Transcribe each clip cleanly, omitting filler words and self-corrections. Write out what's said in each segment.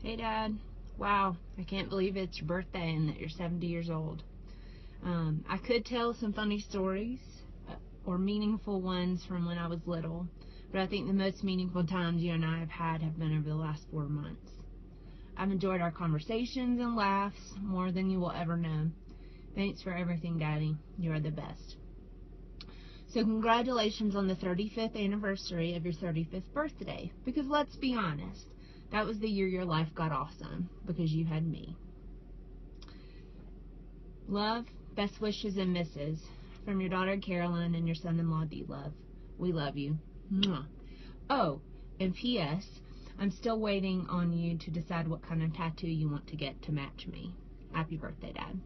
Hey, Dad. Wow, I can't believe it's your birthday and that you're 70 years old. I could tell some funny stories or meaningful ones from when I was little, but I think the most meaningful times you and I have had have been over the last 4 months. I've enjoyed our conversations and laughs more than you will ever know. Thanks for everything, Daddy. You are the best. So congratulations on the 35th anniversary of your 35th birthday, because let's be honest, that was the year your life got awesome, because you had me. Love, best wishes, and misses from your daughter Carolyn and your son-in-law D-Love. We love you. Mwah. Oh, and P.S. I'm still waiting on you to decide what kind of tattoo you want to get to match me. Happy birthday, Dad.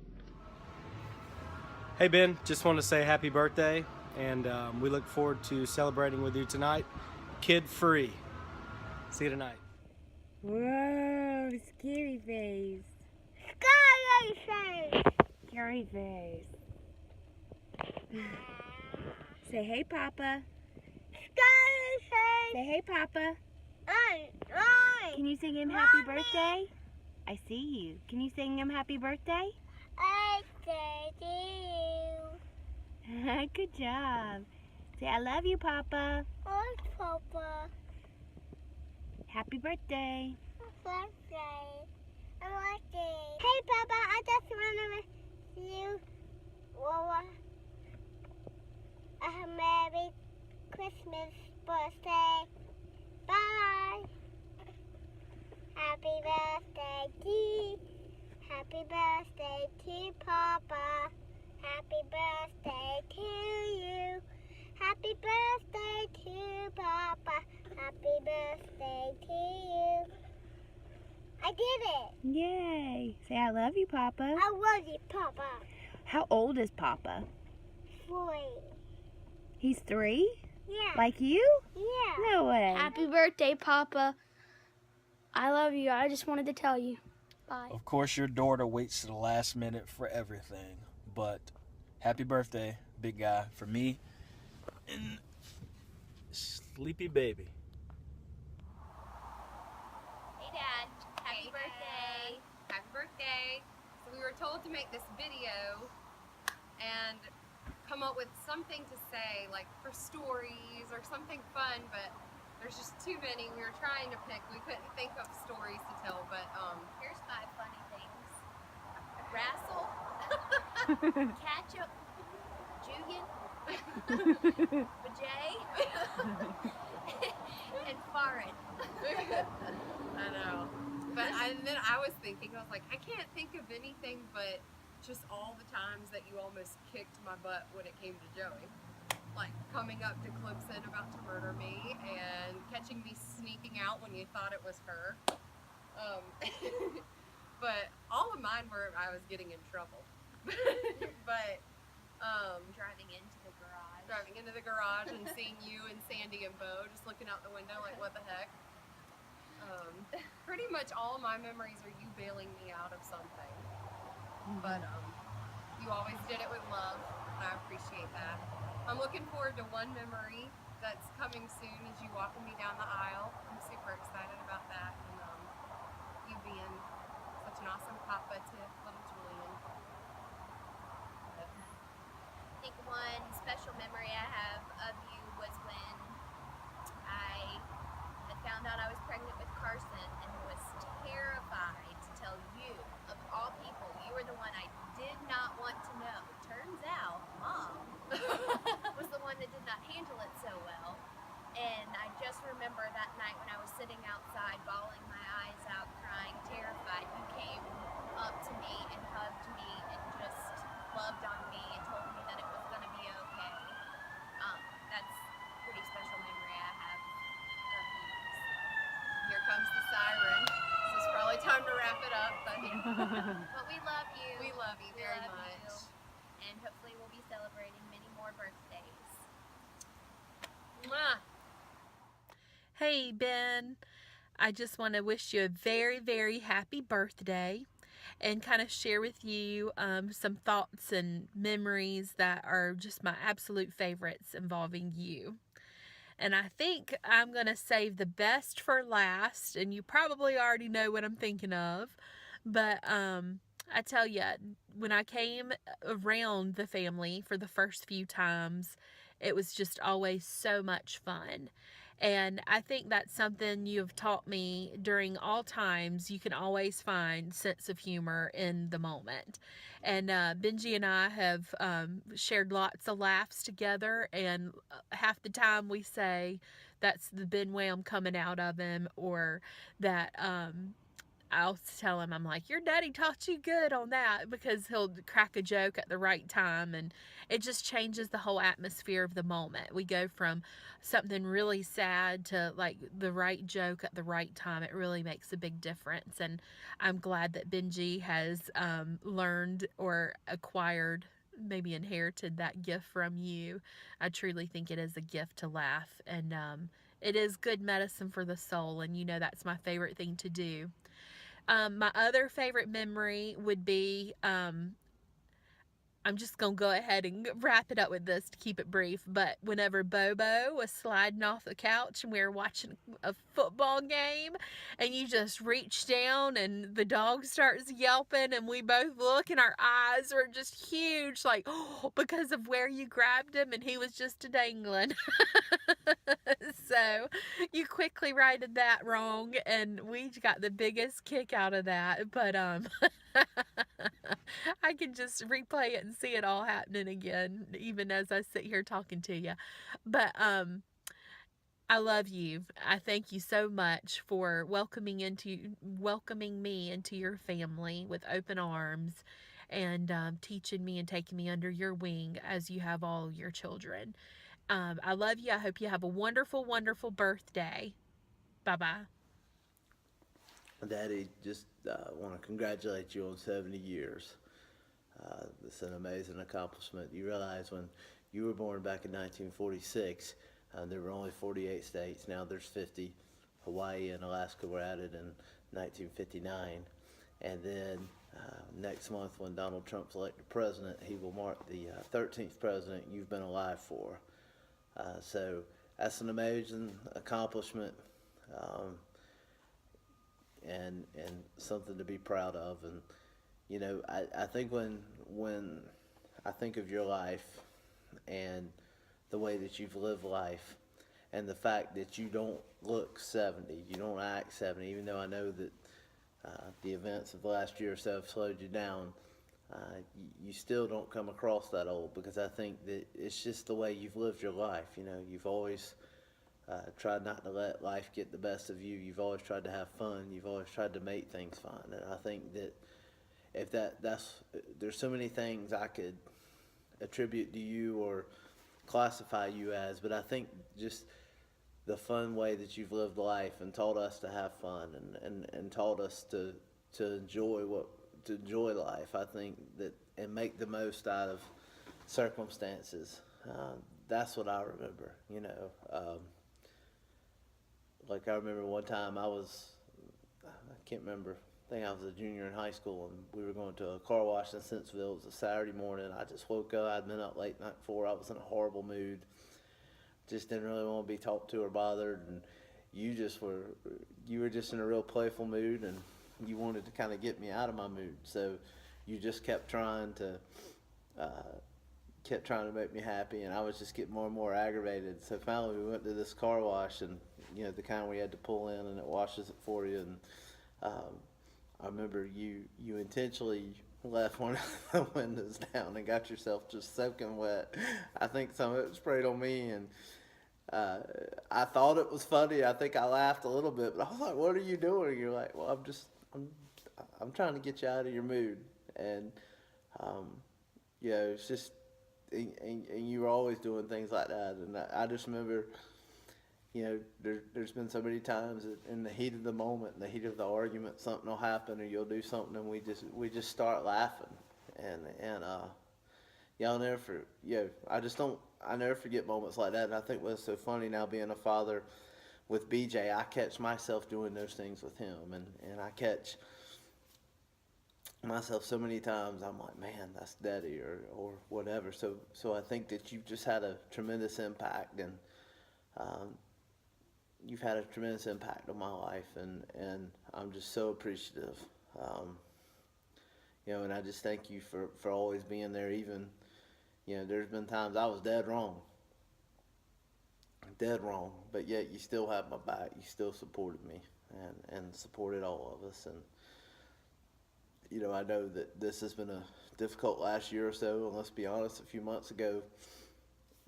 Hey Ben, just want to say happy birthday, and we look forward to celebrating with you tonight, kid-free. See you tonight. Whoa, scary face. Scary face. Scary face. Say hey, Papa. Scary face. Say hey, Papa. Ay. Can you sing him happy birthday? I see you. Can you sing him happy birthday? I say to you. Good job. Say I love you, Papa. Oh, Papa. Happy birthday. Birthday. Hey, Papa, I just want to wish you a Merry Christmas birthday. Bye. Happy birthday to you. Happy birthday to Papa. Happy birthday to you. Happy birthday to Papa. Happy birthday to you. I did it. Yay. Say I love you, Papa. I love you, Papa. How old is Papa? 3. He's 3? Yeah. Like you? Yeah. No way. Happy birthday, Papa. I love you. I just wanted to tell you. Bye. Of course, your daughter waits to the last minute for everything, but happy birthday, big guy, for me and sleepy baby. Hey Dad, happy birthday. Happy birthday. So we were told to make this video and come up with something to say, like for stories or something fun, but there's just too many. We were trying to pick. We couldn't think of stories to tell, but here's 5 funny things. Wrestle, catch up, Julian, Bajay, and foreign. I know. But then I was thinking, I was like, I can't think of anything but just all the times that you almost kicked my butt when it came to Joey. Like coming up to Clemson about to murder me and catching me sneaking out when you thought it was her. But all of mine were I was getting in trouble. But driving into the garage and seeing you and Sandy and Bo just looking out the window like what the heck. Pretty much all of my memories are you bailing me out of something. But you always did it with love, and I appreciate that. I'm looking forward to one memory that's coming soon as you walking me down the aisle. I'm super excited about that, and you being such an awesome papa to little Julian. I think one special memory I have of you was when I had found out I was pregnant with Carson and was terrified to tell you, of all people, you were the one I did not want to know. Turns out, Mom was the one that did not handle it so well. And I just remember that night when I was sitting outside, bawling my eyes out, crying, terrified, you came up to me and hugged me and just loved on me and told me that it was going to be okay. That's a pretty special memory I have of you. Here comes the siren. This is probably time to wrap it up, but But we love you. we love you We very love much. you. And hopefully we'll be celebrating many more birthdays. Mwah. Hey, Ben. I just want to wish you a very, very happy birthday and kind of share with you some thoughts and memories that are just my absolute favorites involving you. And I think I'm going to save the best for last, and you probably already know what I'm thinking of. But I tell you, when I came around the family for the first few times, it was just always so much fun. And I think that's something you've taught me during all times. You can always find sense of humor in the moment. And Benji and I have shared lots of laughs together, and half the time we say that's the Ben Wham coming out of him, or that I'll tell him, I'm like, your daddy taught you good on that, because he'll crack a joke at the right time, and it just changes the whole atmosphere of the moment. We go from something really sad to like the right joke at the right time. It really makes a big difference, and I'm glad that Benji has learned or acquired, maybe inherited that gift from you. I truly think it is a gift to laugh, and it is good medicine for the soul, and you know that's my favorite thing to do. My other favorite memory would be, I'm just going to go ahead and wrap it up with this to keep it brief, but whenever Bobo was sliding off the couch and we were watching a football game, and you just reach down and the dog starts yelping, and we both look and our eyes are just huge, like, oh, because of where you grabbed him and he was just a dangling. So you quickly righted that wrong, and we got the biggest kick out of that. But I can just replay it and see it all happening again, even as I sit here talking to you. But I love you. I thank you so much for welcoming me into your family with open arms, and teaching me and taking me under your wing as you have all your children. I love you. I hope you have a wonderful, wonderful birthday. Bye-bye. Daddy, just want to congratulate you on 70 years. It's an amazing accomplishment. You realize when you were born back in 1946, there were only 48 states. Now there's 50. Hawaii and Alaska were added in 1959. And then next month, when Donald Trump's elected president, he will mark the 13th president you've been alive for. So that's an amazing accomplishment, and something to be proud of. And you know, I think when I think of your life and the way that you've lived life, and the fact that you don't look 70, you don't act 70, even though I know that the events of the last year or so have slowed you down, you still don't come across that old, because I think that it's just the way you've lived your life. You know, you've always tried not to let life get the best of you. You've always tried to have fun. You've always tried to make things fun. And I think that if there's so many things I could attribute to you or classify you as, but I think just the fun way that you've lived life and taught us to have fun, and taught us to enjoy life, I think that, and make the most out of circumstances. That's what I remember, you know. Like I remember one time I can't remember, I think I was a junior in high school, and we were going to a car wash in Centerville. It was a Saturday morning. I just woke up. I'd been up late night before. I was in a horrible mood. Just didn't really want to be talked to or bothered, and you were just in a real playful mood, and you wanted to kind of get me out of my mood. So you just kept trying to make me happy, and I was just getting more and more aggravated. So finally we went to this car wash, and you know, the kind where you had to pull in and it washes it for you. And I remember you intentionally left one of the windows down and got yourself just soaking wet. I think some of it was sprayed on me, and I thought it was funny. I think I laughed a little bit, but I was like, "What are you doing?" And you're like, "Well, I'm trying to get you out of your mood." And you know, it's just, and you were always doing things like that. And I just remember, you know, there's been so many times that in the heat of the moment, in the heat of the argument, something will happen, or you'll do something, and we just start laughing, and yeah, I never forget moments like that. And I think what's so funny now, being a father with BJ, I catch myself doing those things with him, and I catch myself so many times. I'm like, man, that's Daddy, or whatever. So I think that you've just had a tremendous impact, and you've had a tremendous impact on my life, and I'm just so appreciative. You know, and I just thank you for always being there. Even, you know, there's been times I was dead wrong, but yet you still have my back. You still supported me and supported all of us. And, you know, I know that this has been a difficult last year or so, and let's be honest, a few months ago,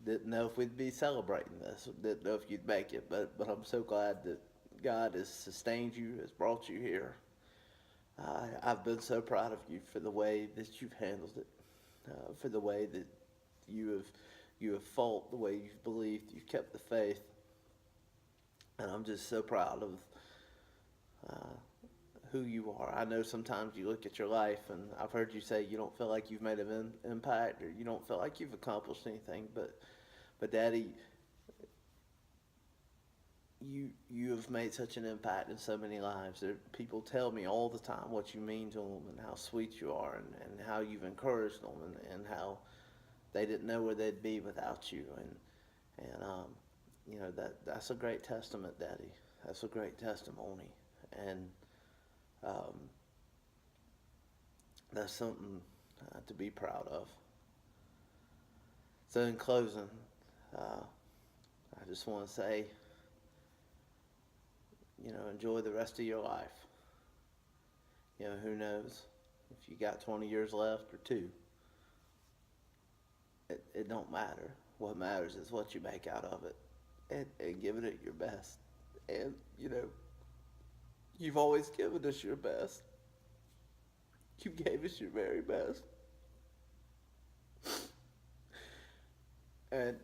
didn't know if we'd be celebrating this, didn't know if you'd make it, but I'm so glad that God has sustained you, has brought you here. I've been so proud of you for the way that you've handled it, for the way that you have fought, the way you've believed, you've kept the faith, and I'm just so proud of who you are. I know sometimes you look at your life, and I've heard you say you don't feel like you've made an impact, or you don't feel like you've accomplished anything, but Daddy, you have made such an impact in so many lives. People tell me all the time what you mean to them, and how sweet you are, and how you've encouraged them, and how they didn't know where they'd be without you, and you know, that's a great testament, Daddy. That's a great testimony, and that's something to be proud of. So in closing, I just want to say, you know, enjoy the rest of your life. You know, who knows if you got 20 years left or 2. It don't matter. What matters is what you make out of it, and giving it your best. And, you know, you've always given us your best. You gave us your very best. And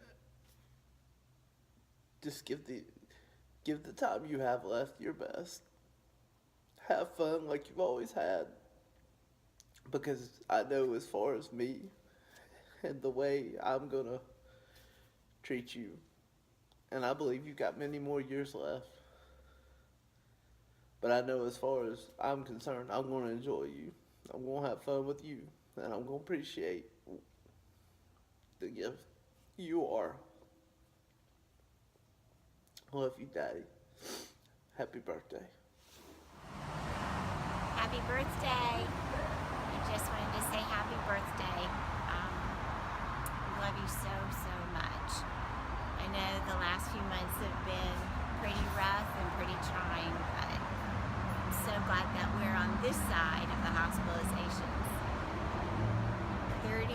just give the time you have left your best. Have fun like you've always had. Because I know, as far as me and the way I'm gonna treat you, and I believe you've got many more years left, but I know, as far as I'm concerned, I'm gonna enjoy you. I'm gonna have fun with you, and I'm gonna appreciate the gift you are. I love you, Daddy. Happy birthday. Happy birthday. I just wanted to say happy birthday. I love you so, so much. I know the last few months have been pretty rough and pretty trying, but I'm so glad that we're on this side of the hospitalizations. 30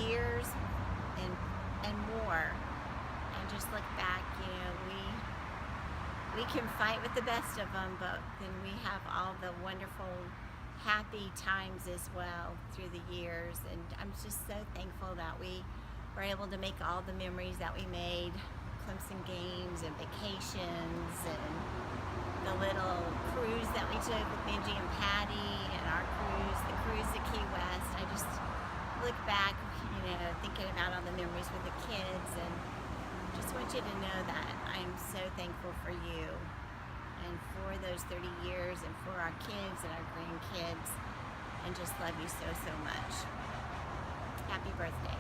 years and more. And just look back, you know, we can fight with the best of them, but then we have all the wonderful, happy times as well through the years. And I'm just so thankful that we were able to make all the memories that we made, Clemson games and vacations and the little cruise that we took with Benji and Patty, and our cruise, the cruise to Key West. I just look back, you know, thinking about all the memories with the kids, and just want you to know that I'm so thankful for you and for those 30 years and for our kids and our grandkids, and just love you so, so much. Happy birthday.